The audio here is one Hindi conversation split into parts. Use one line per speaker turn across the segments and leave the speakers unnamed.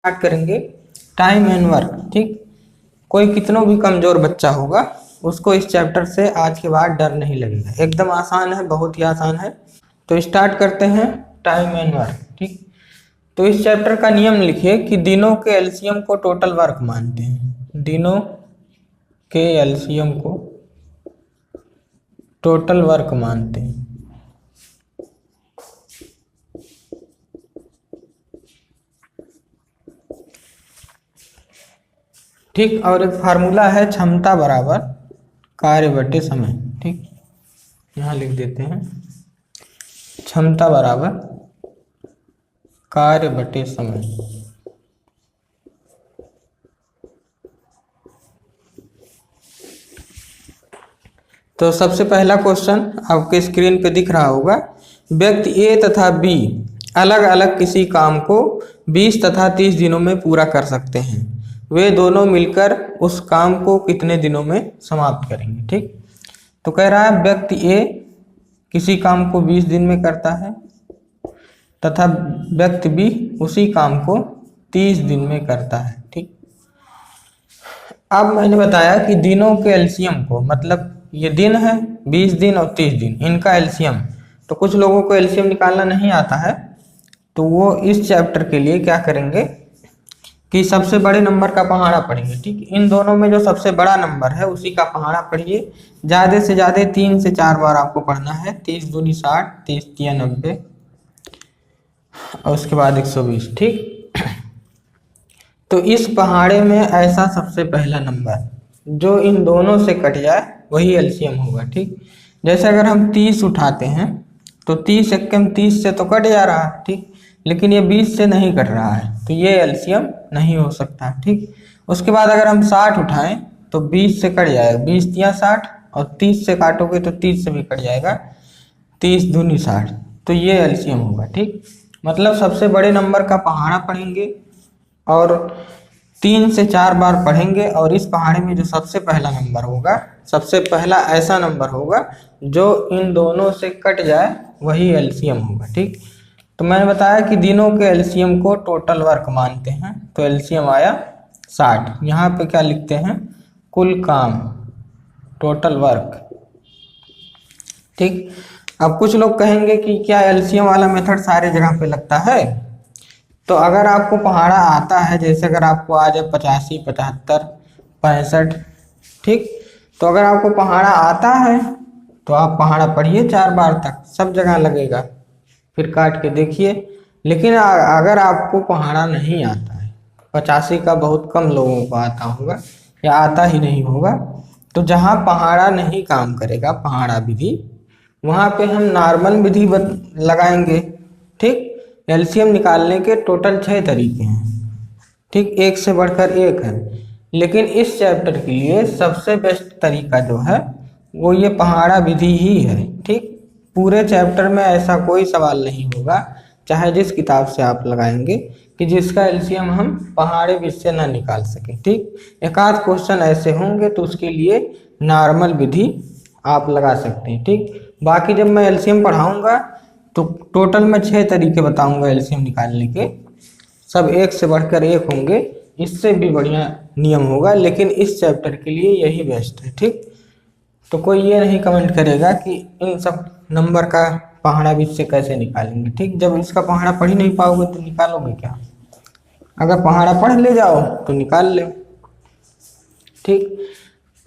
स्टार्ट करेंगे टाइम एंड वर्क। ठीक, कोई कितना भी कमजोर बच्चा होगा उसको इस चैप्टर से आज के बाद डर नहीं लगेगा, एकदम आसान है, बहुत ही आसान है। तो स्टार्ट करते हैं टाइम एंड वर्क। ठीक, तो इस चैप्टर का नियम लिखिए कि दिनों के एलसीएम को टोटल वर्क मानते हैं। दिनों के एलसीएम को टोटल वर्क मानते हैं। ठीक, और एक फार्मूला है क्षमता बराबर कार्य बटे समय। ठीक, यहाँ लिख देते हैं क्षमता बराबर कार्य बटे समय। तो सबसे पहला क्वेश्चन आपके स्क्रीन पे दिख रहा होगा, व्यक्ति ए तथा बी अलग अलग किसी काम को 20 तथा 30 दिनों में पूरा कर सकते हैं, वे दोनों मिलकर उस काम को कितने दिनों में समाप्त करेंगे। ठीक, तो कह रहा है व्यक्ति ए किसी काम को 20 दिन में करता है तथा व्यक्ति बी उसी काम को 30 दिन में करता है। ठीक, अब मैंने बताया कि दिनों के एलसीएम को, मतलब ये दिन है 20 दिन और 30 दिन, इनका एलसीएम, तो कुछ लोगों को एलसीएम निकालना नहीं आता है, तो वो इस चैप्टर के लिए क्या करेंगे कि सबसे बड़े नंबर का पहाड़ा पढ़ेंगे। ठीक, इन दोनों में जो सबसे बड़ा नंबर है उसी का पहाड़ा पढ़िए। ज़्यादा से ज़्यादा 3 से 4 बार आपको पढ़ना है। 30 दूनी 60, 30 तिया 90 और उसके बाद 120। ठीक, तो इस पहाड़े में ऐसा सबसे पहला नंबर जो इन दोनों से कट जाए वही एलसीएम होगा। ठीक, जैसे अगर हम 30 उठाते हैं तो 30 एकम 30 से तो कट जा रहा है। ठीक, लेकिन ये 20 से नहीं कट रहा है, तो ये एलसीएम नहीं हो सकता। ठीक, उसके बाद अगर हम 60 उठाएं तो 20 से कट जाएगा, 20 तिया 60 और 30 से काटोगे तो 30 से भी कट जाएगा, 30 दूनी 60, तो ये एलसीएम होगा। ठीक, मतलब सबसे बड़े नंबर का पहाड़ा पढ़ेंगे और 3 से 4 बार पढ़ेंगे, और इस पहाड़े में जो सबसे पहला नंबर होगा, सबसे पहला ऐसा नंबर होगा जो इन दोनों से कट जाए वही एलसीएम होगा। ठीक, तो मैंने बताया कि दिनों के एलसीएम को टोटल वर्क मानते हैं, तो एलसीएम आया 60। यहाँ पे क्या लिखते हैं, कुल काम, टोटल वर्क। ठीक, अब कुछ लोग कहेंगे कि क्या एलसीएम वाला मेथड सारे जगह पे लगता है, तो अगर आपको पहाड़ा आता है, जैसे अगर आपको आ जाए 85, 75, 65, ठीक, तो अगर आपको पहाड़ा आता है तो आप पहाड़ा पढ़िए 4 बार तक, सब जगह लगेगा, फिर काट के देखिए। लेकिन अगर आपको पहाड़ा नहीं आता है, 85 का बहुत कम लोगों को आता होगा या आता ही नहीं होगा, तो जहाँ पहाड़ा नहीं काम करेगा, पहाड़ा विधि, वहाँ पे हम नॉर्मल विधि लगाएंगे। ठीक, एलसीएम निकालने के टोटल 6 तरीके हैं। ठीक, एक से बढ़कर एक है, लेकिन इस चैप्टर के लिए सबसे बेस्ट तरीका जो है वो ये पहाड़ा विधि ही है। ठीक, पूरे चैप्टर में ऐसा कोई सवाल नहीं होगा, चाहे जिस किताब से आप लगाएंगे, कि जिसका एलसीएम हम पहाड़े विधि से ना निकाल सकें। ठीक, एक आध क्वेश्चन ऐसे होंगे तो उसके लिए नॉर्मल विधि आप लगा सकते हैं। ठीक, बाकी जब मैं एलसीएम पढ़ाऊंगा तो टोटल मैं 6 तरीके बताऊंगा एलसीएम निकालने के, सब एक से बढ़कर एक होंगे, इससे भी बढ़िया नियम होगा, लेकिन इस चैप्टर के लिए यही बेस्ट है। ठीक, तो कोई ये नहीं कमेंट करेगा कि इन सब नंबर का पहाड़ा बीच से कैसे निकालेंगे। ठीक, जब इसका पहाड़ा पढ़ ही नहीं पाओगे तो निकालोगे क्या, अगर पहाड़ा पढ़ ले जाओ तो निकाल ले। ठीक,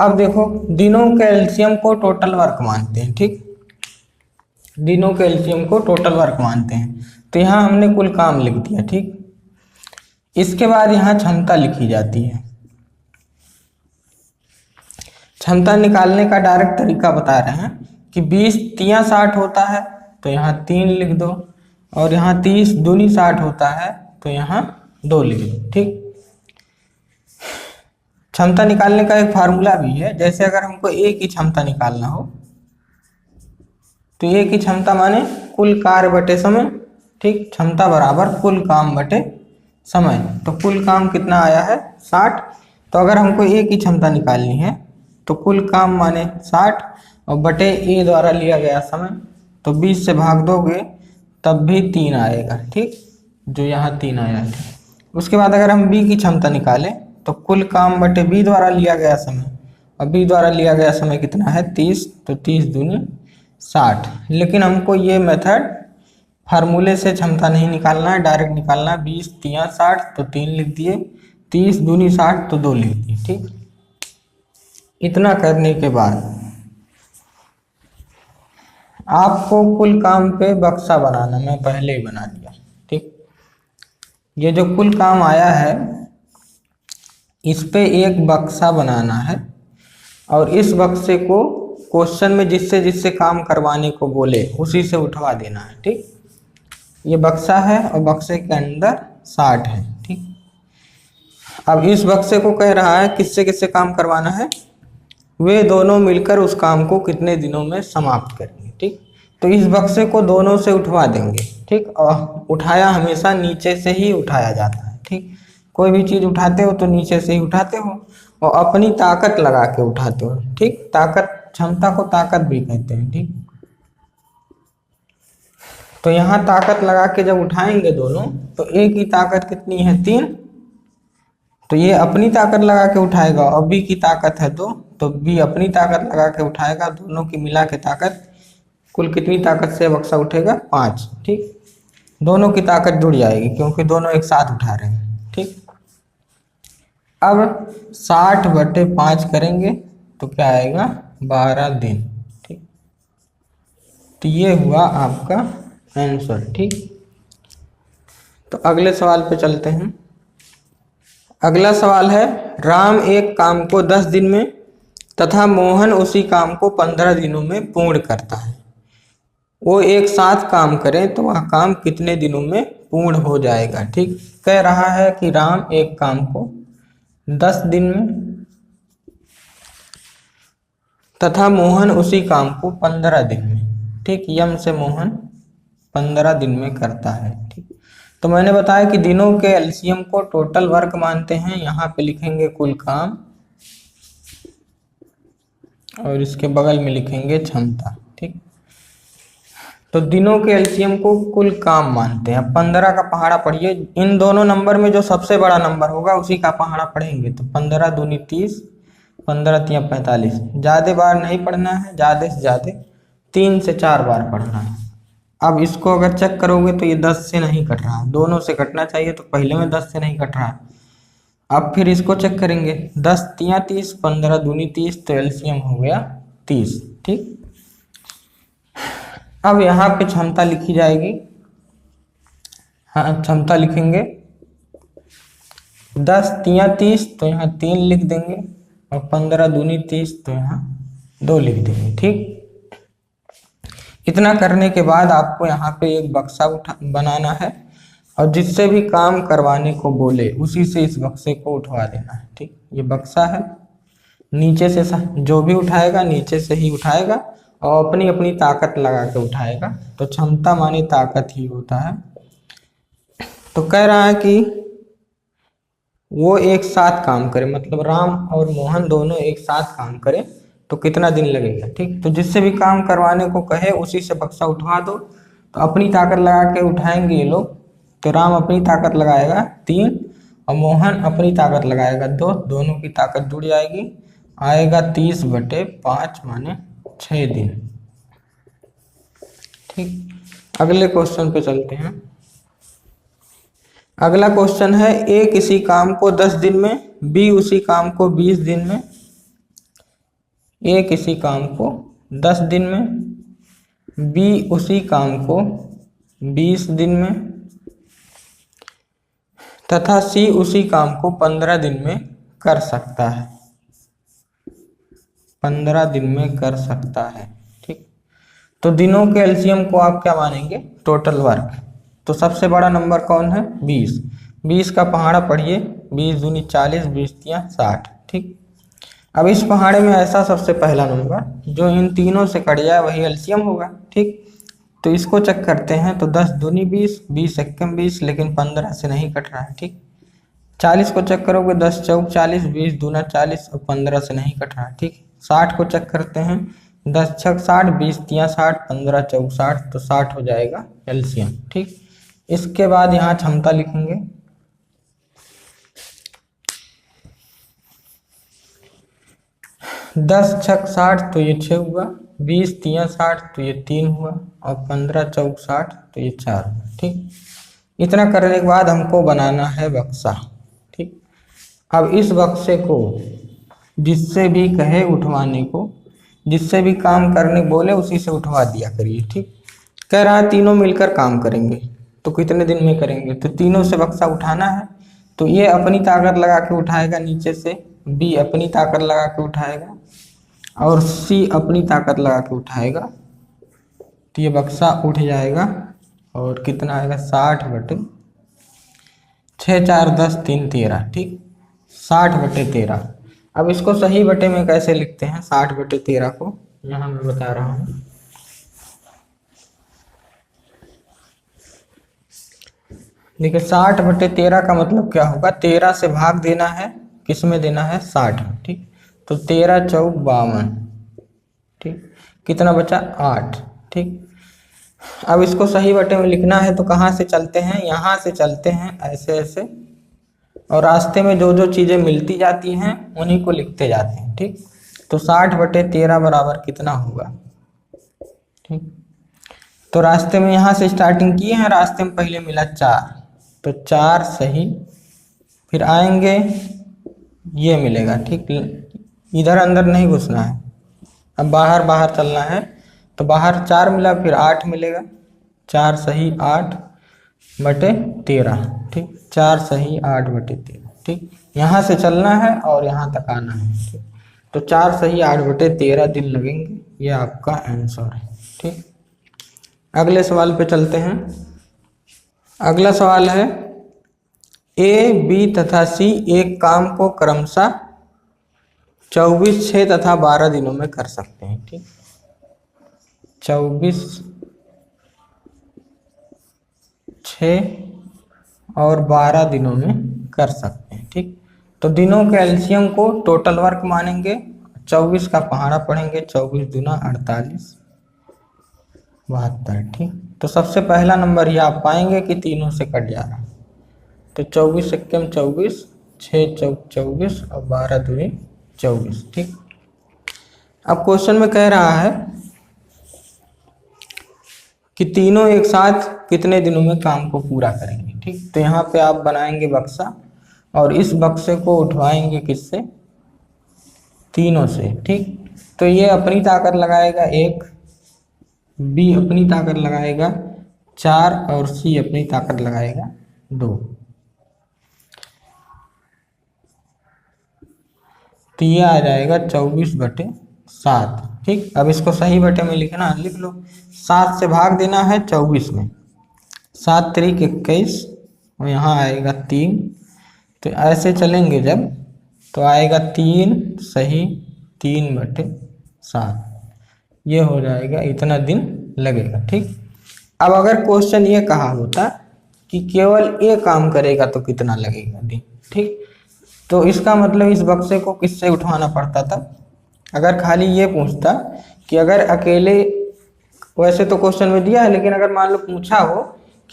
अब देखो दिनों के एलसीएम को टोटल वर्क मानते हैं। ठीक, दिनों के एलसीएम को टोटल वर्क मानते हैं, तो यहाँ हमने कुल काम लिख दिया। ठीक, इसके बाद यहाँ क्षमता लिखी जाती है। क्षमता निकालने का डायरेक्ट तरीका बता रहे हैं कि 20 तिया 60 होता है तो यहाँ 3 लिख दो, और यहाँ 30 दूनी 60 होता है तो यहाँ 2 लिख दो। ठीक, क्षमता निकालने का एक फार्मूला भी है, जैसे अगर हमको ए की क्षमता निकालना हो तो ए की क्षमता माने कुल कार्य बटे समय। ठीक, क्षमता बराबर कुल काम बटे समय, तो कुल काम कितना आया है 60। तो अगर हमको ए की क्षमता निकालनी है तो कुल काम माने 60 और बटे ए द्वारा लिया गया समय, तो 20 से भाग दोगे तब भी 3 आएगा। ठीक, जो यहाँ 3 आया है। उसके बाद अगर हम बी की क्षमता निकालें तो कुल काम बटे बी द्वारा लिया गया समय, और बी द्वारा लिया गया समय कितना है 30, तो 30 दूनी 60। लेकिन हमको ये मेथड फार्मूले से क्षमता नहीं निकालना है, डायरेक्ट निकालना है। 20 तिया 60 तो 3 लिख दिए, 30 दूनी 60 तो 2 लिख दिए। ठीक, इतना करने के बाद आपको कुल काम पे बक्सा बनाना, मैं पहले ही बना दिया। ठीक, ये जो कुल काम आया है इस पे एक बक्सा बनाना है, और इस बक्से को क्वेश्चन में जिससे जिससे काम करवाने को बोले उसी से उठवा देना है। ठीक, ये बक्सा है और बक्से के अंदर 60 है। ठीक, अब इस बक्से को कह रहा है किससे किससे काम करवाना है, वे दोनों मिलकर उस काम को कितने दिनों में समाप्त करेंगे। ठीक, तो इस बक्से को दोनों से उठवा देंगे। ठीक, और उठाया हमेशा नीचे से ही उठाया जाता है। ठीक, कोई भी चीज़ उठाते हो तो नीचे से ही उठाते हो और अपनी ताकत लगा के उठाते हो। ठीक, ताकत, क्षमता को ताकत भी कहते हैं। ठीक, तो यहाँ ताकत लगा के जब उठाएंगे दोनों तो ए की ताकत कितनी है 3, तो ये अपनी ताकत लगा के उठाएगा, और बी की ताकत है 2 तो बी अपनी ताकत लगा के उठाएगा। दोनों की मिला के ताकत, कुल कितनी ताकत से बक्सा उठेगा 5। ठीक, दोनों की ताकत जुड़ जाएगी क्योंकि दोनों एक साथ उठा रहे हैं। ठीक, अब 60 बटे 5 करेंगे तो क्या आएगा 12 दिन। ठीक, तो ये हुआ आपका आंसर। ठीक, तो अगले सवाल पे चलते हैं। अगला सवाल है, राम एक काम को 10 दिन में तथा मोहन उसी काम को 15 दिनों में पूर्ण करता है। वो एक साथ काम करें तो वह काम कितने दिनों में पूर्ण हो जाएगा। ठीक, कह रहा है कि राम एक काम को 10 दिन में तथा मोहन उसी काम को 15 दिन में। ठीक, यम से मोहन 15 दिन में करता है। ठीक, तो मैंने बताया कि दिनों के एलसीएम को टोटल वर्क मानते हैं। यहाँ पे लिखेंगे कुल काम और इसके बगल में लिखेंगे क्षमता। ठीक, तो दिनों के एलसीएम को कुल काम मानते हैं। 15 का पहाड़ा पढ़िए, इन दोनों नंबर में जो सबसे बड़ा नंबर होगा उसी का पहाड़ा पढ़ेंगे। तो 15 दूनी 30, 15 तिया 45। ज़्यादा बार नहीं पढ़ना है, ज़्यादा से ज़्यादा 3 से 4 बार पढ़ना है। अब इसको अगर चेक करोगे तो ये 10 से नहीं कट रहा, दोनों से कटना चाहिए, तो पहले में 10 से नहीं कट रहा। अब फिर इसको चेक करेंगे, 10 तिया 30, 15 दूनी 30, तो एलसीएम हो गया 30। ठीक, अब यहाँ पे क्षमता लिखी जाएगी। हाँ, क्षमता लिखेंगे 10 तिया 30 तो यहाँ 3 लिख देंगे, और 15 दूनी 30 तो यहाँ 2 लिख देंगे। ठीक, इतना करने के बाद आपको यहाँ पे एक बक्सा बनाना है, और जिससे भी काम करवाने को बोले उसी से इस बक्से को उठवा देना है। ठीक, ये बक्सा है, नीचे से जो भी उठाएगा नीचे से ही उठाएगा और अपनी अपनी ताकत लगा के उठाएगा। तो क्षमता माने ताकत ही होता है। तो कह रहा है कि वो एक साथ काम करे, मतलब राम और मोहन दोनों एक साथ काम करें तो कितना दिन लगेगा। ठीक, तो जिससे भी काम करवाने को कहे उसी से बक्सा उठवा दो। तो अपनी ताकत लगा के उठाएंगे ये लोग, तो राम अपनी ताकत लगाएगा 3 और मोहन अपनी ताकत लगाएगा 2, दोनों की ताकत जुड़ जाएगी, आएगा 30 बटे 5 माने 6 दिन। ठीक, अगले क्वेश्चन पे चलते हैं। अगला क्वेश्चन है, ए किसी काम को 10 दिन में, बी उसी काम को 20 दिन में। ए किसी काम को 10 दिन में, बी उसी काम को 20 दिन में तथा सी उसी काम को 15 दिन में कर सकता है। 15 दिन में कर सकता है। ठीक, तो दिनों के एलसीएम को आप क्या मानेंगे, टोटल वर्क। तो सबसे बड़ा नंबर कौन है 20, 20 का पहाड़ा पढ़िए, 20 दूनी 40, 20 तिया 60। ठीक, अब इस पहाड़े में ऐसा सबसे पहला नंबर जो इन तीनों से कट जाए वही एलसीएम होगा। ठीक, तो इसको चेक करते हैं, तो 10 दूनी 20, 20 एक्कम 20, लेकिन 15 से नहीं कट रहा है। ठीक, 40 को चेक करोगे, 10 चौक 40, 20 दूना 40 और 15 से नहीं कट रहा है। ठीक, 60 को चेक करते हैं, 10 छक 60, 20 तिया 60, 15 चौक 60, तो 60 हो जाएगा एलसीएम। ठीक, इसके बाद यहाँ क्षमता लिखेंगे, 10 छक 60 तो ये 6 हुआ, 20 तियां 60 तो ये 3 हुआ, और 15 चौक 60 तो ये 4 हुआ। ठीक, इतना करने के बाद हमको बनाना है बक्सा। ठीक, अब इस बक्से को जिससे भी कहे उठवाने को, जिससे भी काम करने बोले उसी से उठवा दिया करिए। ठीक, कह रहा है तीनों मिलकर काम करेंगे तो कितने दिन में करेंगे, तो तीनों से बक्सा उठाना है तो ये अपनी ताकत लगा के उठाएगा नीचे से, बी अपनी ताकत लगा के उठाएगा, और सी अपनी ताकत लगा के उठाएगा, तो ये बक्सा उठ जाएगा। और कितना आएगा 60/6, 4 10 3 13। ठीक, 60/13। अब इसको सही बटे में कैसे लिखते हैं 60/13 को, यहाँ मैं बता रहा हूँ। देखिए 60/13 का मतलब क्या होगा, 13 से भाग देना है, किस में देना है 60 में। ठीक, तो 13 चौक 52। ठीक, कितना बचा 8। ठीक, अब इसको सही बटे में लिखना है तो कहाँ से चलते हैं, यहाँ से चलते हैं ऐसे ऐसे, और रास्ते में जो जो चीज़ें मिलती जाती हैं उन्हीं को लिखते जाते हैं। ठीक, तो 60/13 बराबर कितना होगा। ठीक, तो रास्ते में यहाँ से स्टार्टिंग किए हैं, रास्ते में पहले मिला 4, तो 4 सही, फिर आएंगे ये मिलेगा। ठीक, इधर अंदर नहीं घुसना है, अब बाहर बाहर चलना है, तो बाहर 4 मिला, फिर 8 मिलेगा, 4 सही 8/13। ठीक, 4 सही 8/13। ठीक, यहाँ से चलना है और यहाँ तक आना है। ठीक, तो 4 सही 8/13 दिन लगेंगे, ये आपका आंसर है। ठीक, अगले सवाल पे चलते हैं। अगला सवाल है ए, बी तथा सी एक काम को क्रमशः 24, 6 तथा 12 दिनों में कर सकते हैं। ठीक, 24, 6 और 12 दिनों में कर सकते हैं। ठीक, तो दिनों के एलसीएम को टोटल वर्क मानेंगे, 24 का पहाड़ा पढ़ेंगे, 24 दूना 48 72। ठीक, तो सबसे पहला नंबर ये आप पाएंगे कि तीनों से कट जा रहा है, तो 24 एक्कम 24, 6 चौक 24 और 12 दूनी 24। ठीक, अब क्वेश्चन में कह रहा है कि तीनों एक साथ कितने दिनों में काम को पूरा करेंगे। ठीक, तो यहाँ पे आप बनाएंगे बक्सा और इस बक्से को उठवाएंगे किससे, तीनों से। ठीक, तो ये अपनी ताकत लगाएगा 1, बी अपनी ताकत लगाएगा 4 और सी अपनी ताकत लगाएगा 2। तो ये आ जाएगा 24/7। ठीक, अब इसको सही बटे में लिखना, लिख लो। 7 से भाग देना है 24 में, 7 त्रिक 21 और यहाँ आएगा 3, तो ऐसे चलेंगे जब तो आएगा 3 सही 3/7, ये हो जाएगा, इतना दिन लगेगा। ठीक, अब अगर क्वेश्चन ये कहा होता कि केवल ये काम करेगा तो कितना लगेगा दिन। ठीक, तो इसका मतलब इस बक्से को किससे उठवाना पड़ता था, अगर खाली ये पूछता कि अगर अकेले, वैसे तो क्वेश्चन में दिया है लेकिन अगर मान लो पूछा हो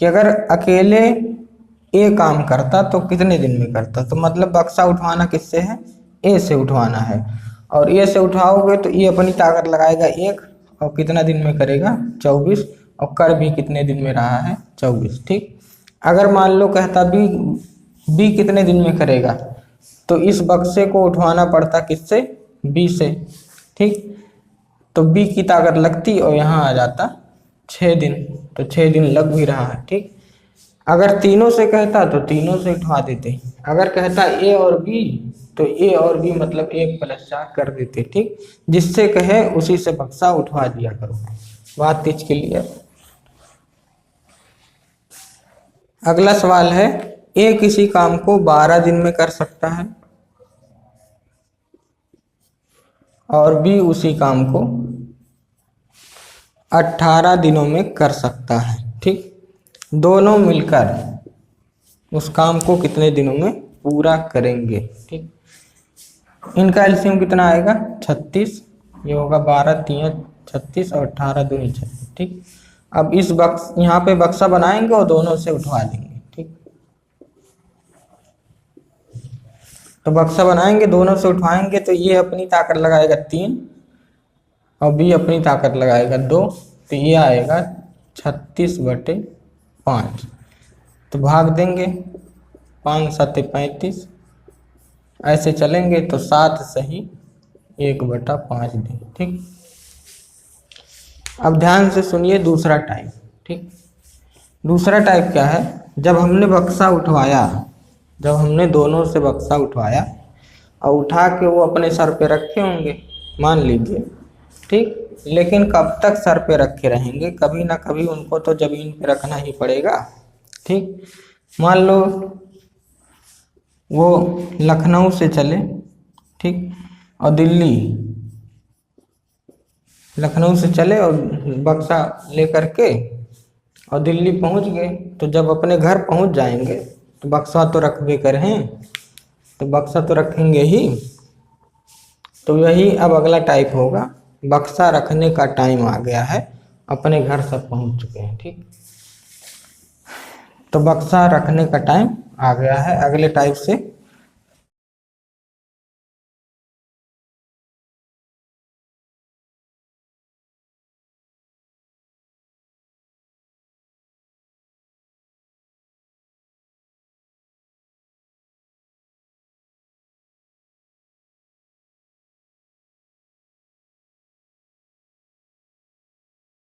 कि अगर अकेले ए काम करता तो कितने दिन में करता, तो मतलब बक्सा उठवाना किससे है, ए से उठवाना है, और ए से उठाओगे तो ये अपनी ताकत लगाएगा 1 और कितना दिन में करेगा 24, और कर भी कितने दिन में रहा है 24। ठीक, अगर मान लो कहता बी कितने दिन में करेगा, तो इस बक्से को उठवाना पड़ता किससे, बी से। ठीक, तो बी की ताकत लगती और यहाँ आ जाता 6 दिन, तो 6 दिन लग भी रहा है। ठीक, अगर तीनों से कहता तो तीनों से उठवा देते, अगर कहता ए और बी तो ए और बी मतलब 1 + 4 कर देते। ठीक, जिससे कहे उसी से बक्सा उठवा दिया करो, बात तीच क्लियर। अगला सवाल है ए किसी काम को 12 दिन में कर सकता है और बी उसी काम को 18 दिनों में कर सकता है। ठीक, दोनों मिलकर उस काम को कितने दिनों में पूरा करेंगे। ठीक, इनका एलसीएम कितना आएगा 36, ये होगा 12 3 36 और 18 2 36। ठीक, अब इस बक्स यहाँ पे बक्सा बनाएंगे और दोनों से उठवा देंगे। ठीक, तो बक्सा बनाएंगे, दोनों से उठवाएंगे तो ये अपनी ताकत लगाएगा 3 और बी अपनी ताकत लगाएगा 2, तो ये आएगा 36/5। तो भाग देंगे, 5 7 35, ऐसे चलेंगे तो 7 सही 1/5 दें। ठीक, अब ध्यान से सुनिए दूसरा टाइप। ठीक, दूसरा टाइप क्या है, जब हमने बक्सा उठवाया, जब हमने दोनों से बक्सा उठवाया और उठा के वो अपने सर पे रखे होंगे मान लीजिए, ठीक, लेकिन कब तक सर पे रखे रहेंगे, कभी ना कभी उनको तो जमीन पे रखना ही पड़ेगा। ठीक, मान लो वो लखनऊ से चले, ठीक, और लखनऊ से चले और बक्सा लेकर के और दिल्ली पहुंच गए, तो जब अपने घर पहुंच जाएंगे तो बक्सा तो रखबे करें, तो बक्सा तो रखेंगे ही। तो यही अब अगला टाइप होगा, बक्सा रखने का टाइम आ गया है, अपने घर सब पहुंच चुके हैं। ठीक, तो बक्सा रखने का टाइम आ गया है, अगले टाइप से